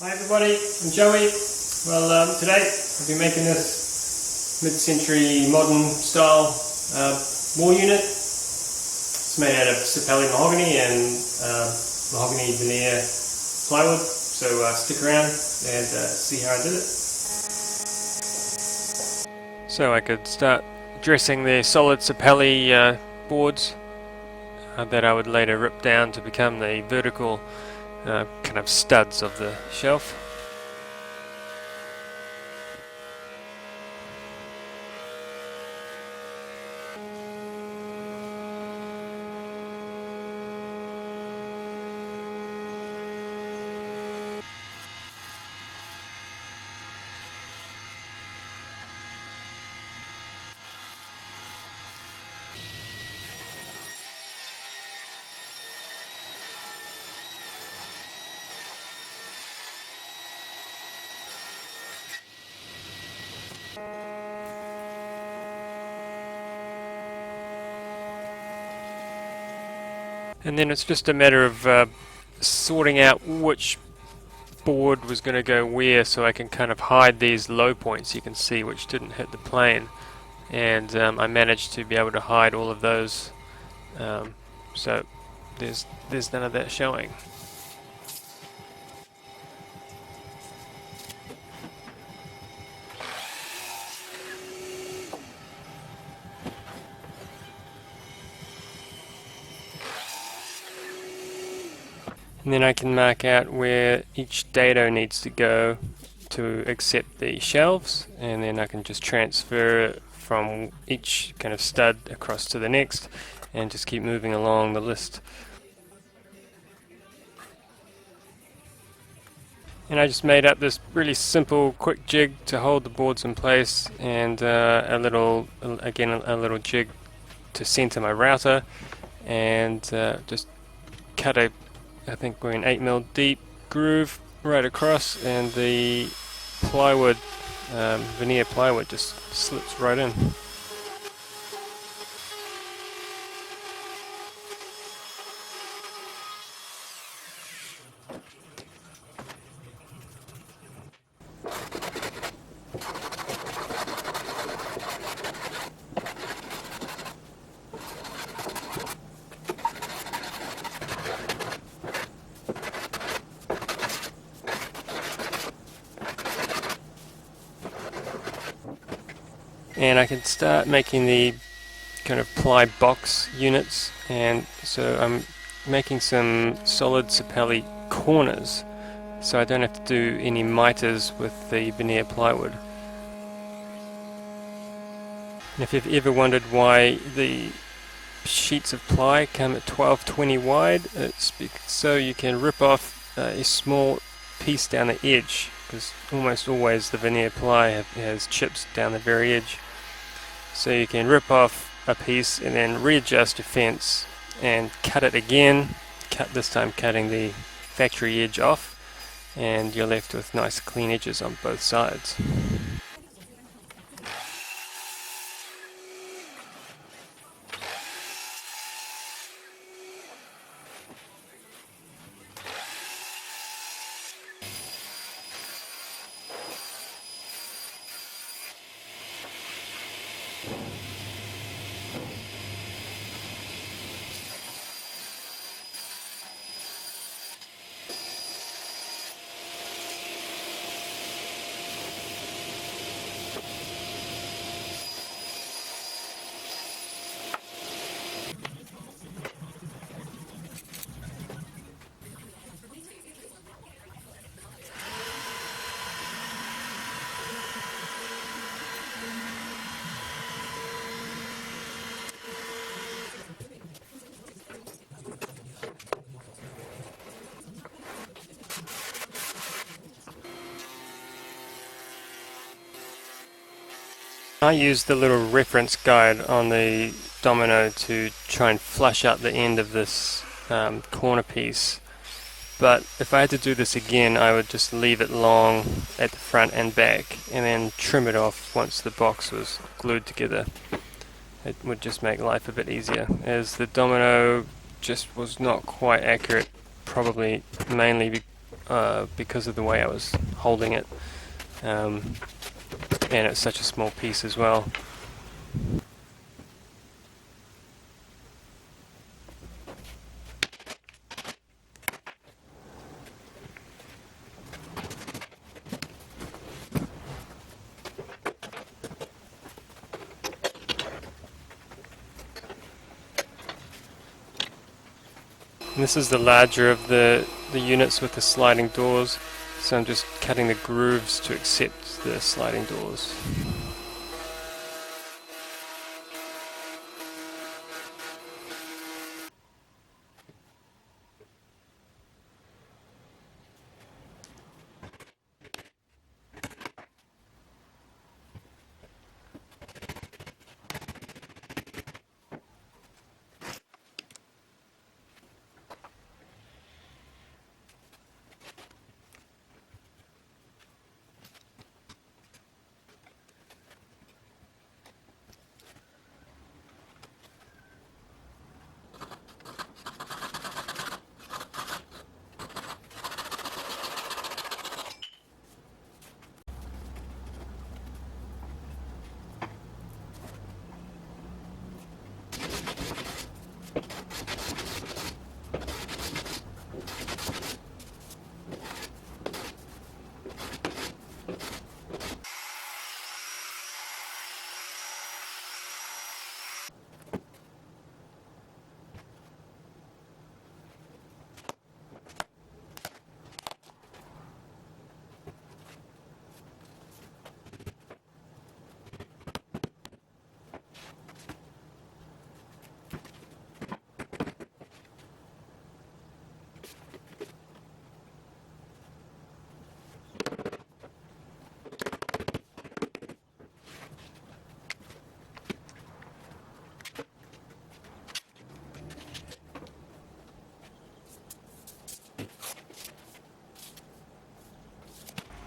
Hi everybody, I'm Joey. Well, today I'll be making this mid-century modern style wall unit. It's made out of Sapele mahogany and mahogany veneer plywood, so stick around and see how I did it. So I could start dressing the solid Sapele boards that I would later rip down to become the vertical kind of studs of the shelf. And then it's just a matter of sorting out which board was going to go where, so I can kind of hide these low points you can see which didn't hit the plane, and I managed to be able to hide all of those, so there's none of that showing. And then I can mark out where each dado needs to go to accept the shelves, and then I can just transfer it from each kind of stud across to the next and just keep moving along the list. And I just made up this really simple quick jig to hold the boards in place, and a little jig to center my router, and just cut a, I think we're an 8mm deep groove right across, and the plywood, veneer plywood, just slips right in. And I can start making the kind of ply box units, and so I'm making some solid Sapele corners, so I don't have to do any miters with the veneer plywood. And if you've ever wondered why the sheets of ply come at 12-20 wide, it's so you can rip off a small piece down the edge, because almost always the veneer ply has chips down the very edge. So you can rip off a piece and then readjust your fence and cut it again, this time cutting the factory edge off, and you're left with nice clean edges on both sides. I used the little reference guide on the domino to try and flush out the end of this corner piece, but if I had to do this again, I would just leave it long at the front and back and then trim it off once the box was glued together. It would just make life a bit easier, as the domino just was not quite accurate, probably mainly because of the way I was holding it, and it's such a small piece as well. And this is the larger of the units with the sliding doors, so I'm just cutting the grooves to accept the sliding doors.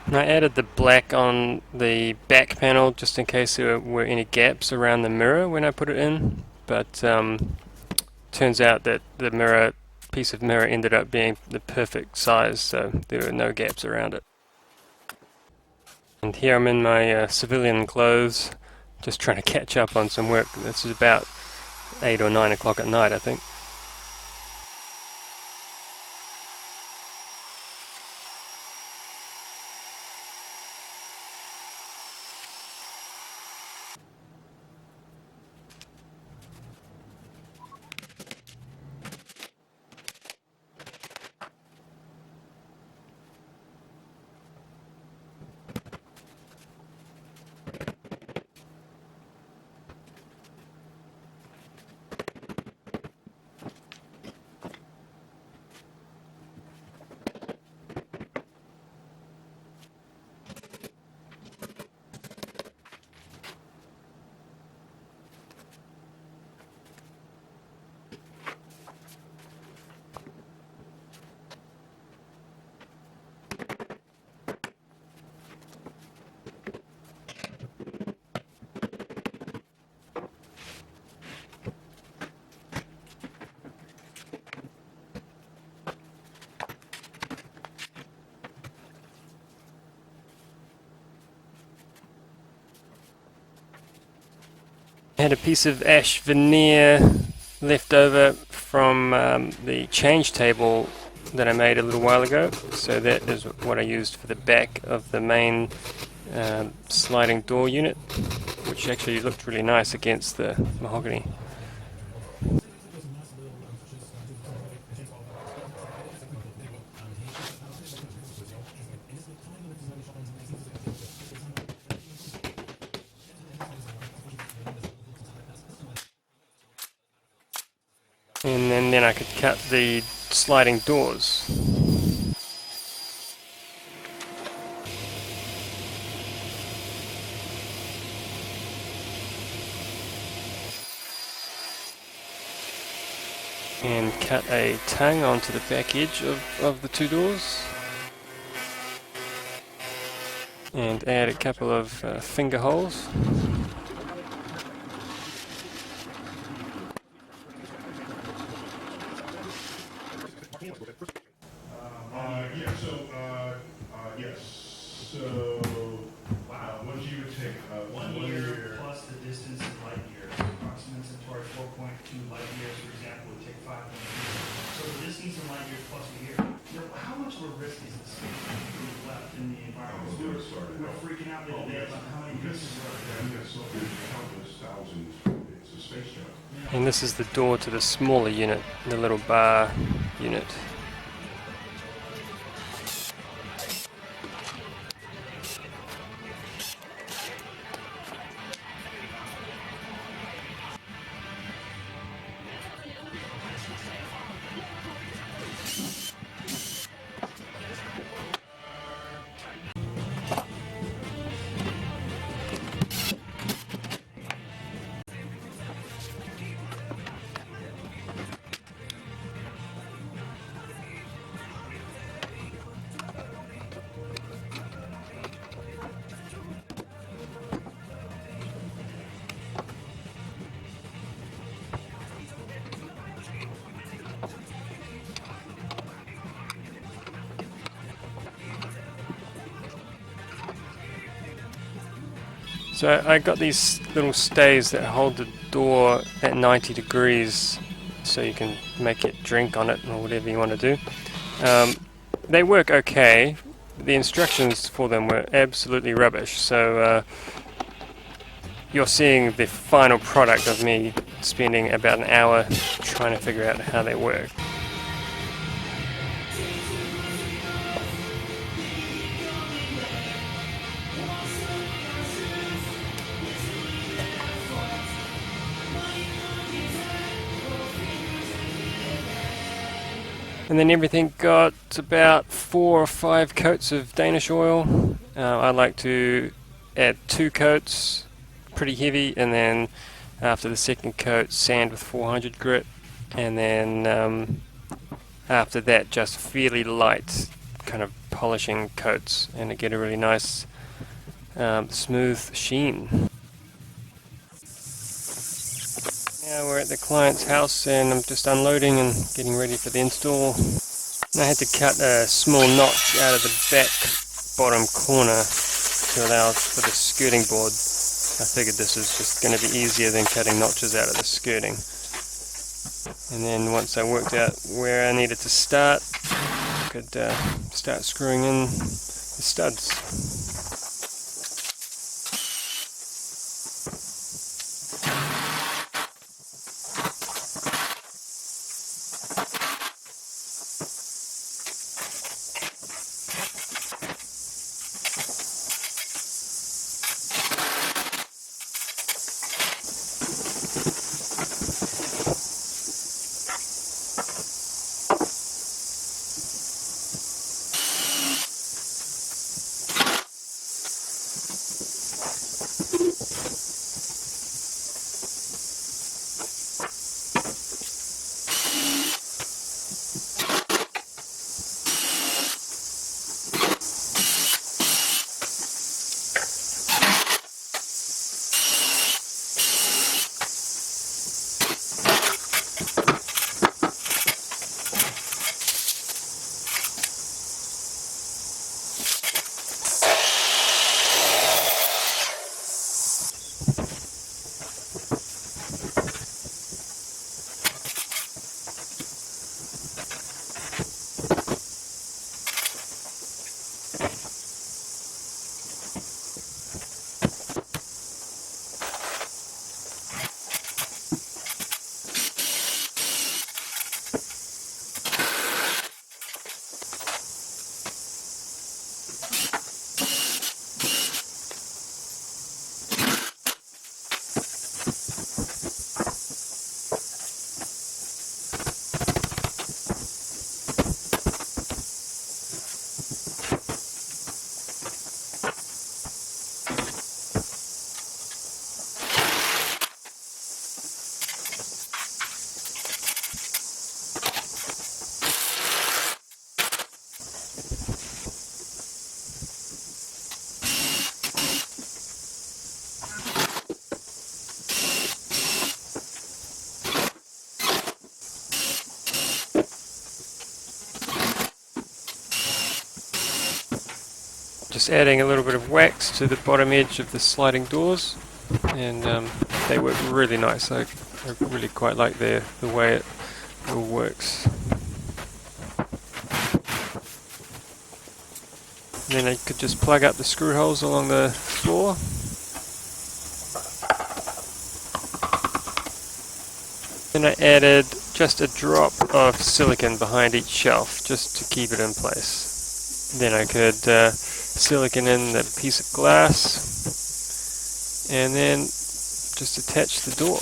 And I added the black on the back panel just in case there were any gaps around the mirror when I put it in, but turns out that the piece of mirror ended up being the perfect size, so there were no gaps around it. And here I'm in my civilian clothes, just trying to catch up on some work. This is about 8 or 9 o'clock at night, I think. I had a piece of ash veneer left over from the change table that I made a little while ago, so that is what I used for the back of the main sliding door unit, which actually looked really nice against the mahogany. And then I could cut the sliding doors. And cut a tongue onto the back edge of the two doors. And add a couple of finger holes. much more risk is this left in the environment? We were freaking out the other day about how many pieces are there. So there's countless thousands. It's a space shuttle. And this is the door to the smaller unit, the little bar unit. So I got these little stays that hold the door at 90 degrees so you can make it drink on it or whatever you want to do. They work okay. The instructions for them were absolutely rubbish, so you're seeing the final product of me spending about an hour trying to figure out how they work. And then everything got about 4 or 5 coats of Danish oil. I like to add 2 coats, pretty heavy, and then after the second coat, sand with 400 grit, and then after that, just fairly light kind of polishing coats, and to get a really nice smooth sheen. Now we're at the client's house and I'm just unloading and getting ready for the install. And I had to cut a small notch out of the back bottom corner to allow for the skirting board. I figured this was just going to be easier than cutting notches out of the skirting. And then once I worked out where I needed to start, I could start screwing in the studs. Just adding a little bit of wax to the bottom edge of the sliding doors, and they work really nice. I really quite like the way it all works. then I could just plug up the screw holes along the floor. Then I added just a drop of silicone behind each shelf just to keep it in place. Then I could silicone in the piece of glass and then just attach the door.